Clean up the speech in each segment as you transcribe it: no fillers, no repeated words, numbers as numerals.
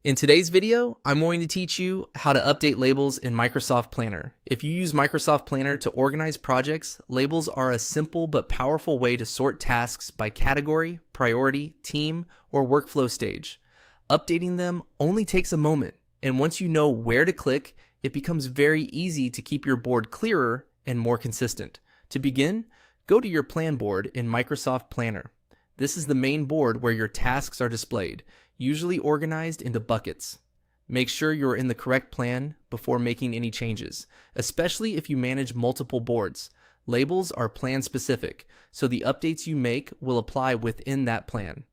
In today's video, I'm going to teach you how to update labels in Microsoft Planner. If you use Microsoft Planner to organize projects, labels are a simple but powerful way to sort tasks by category, priority, team, or workflow stage. Updating them only takes a moment, and once you know where to click, it becomes very easy to keep your board clearer and more consistent. To begin, go to your plan board in Microsoft Planner. This is the main board where your tasks are displayed, usually organized into buckets. Make sure you're in the correct plan before making any changes, especially if you manage multiple boards. Labels are plan specific, so the updates you make will apply within that plan.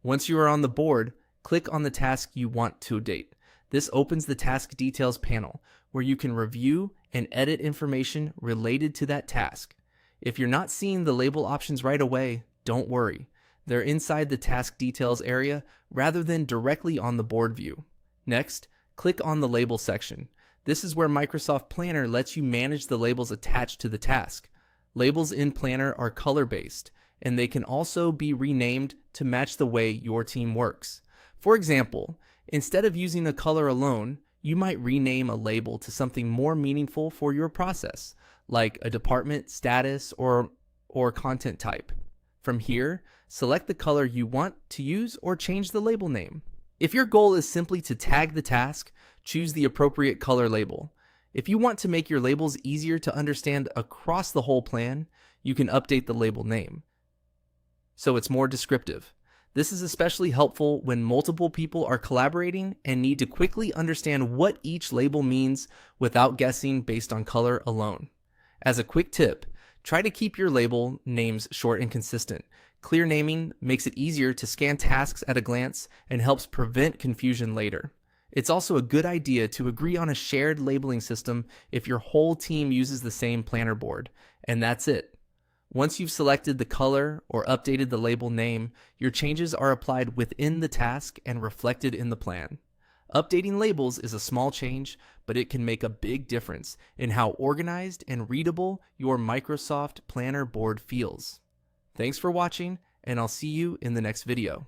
Once you are on the board, click on the task you want to update. This opens the task details panel, where you can review and edit information related to that task. If you're not seeing the label options right away, don't worry. They're inside the task details area rather than directly on the board view. Next, click on the label section. This is where Microsoft Planner lets you manage the labels attached to the task. Labels in Planner are color-based, and they can also be renamed to match the way your team works. For example, instead of using a color alone, you might rename a label to something more meaningful for your process, like a department status or content type. From here, select the color you want to use or change the label name. If your goal is simply to tag the task, choose the appropriate color label. If you want to make your labels easier to understand across the whole plan, you can update the label name so it's more descriptive. This is especially helpful when multiple people are collaborating and need to quickly understand what each label means without guessing based on color alone. As a quick tip, try to keep your label names short and consistent. Clear naming makes it easier to scan tasks at a glance and helps prevent confusion later. It's also a good idea to agree on a shared labeling system if your whole team uses the same planner board. And that's it. Once you've selected the color or updated the label name, your changes are applied within the task and reflected in the plan. Updating labels is a small change, but it can make a big difference in how organized and readable your Microsoft Planner board feels. Thanks for watching, and I'll see you in the next video.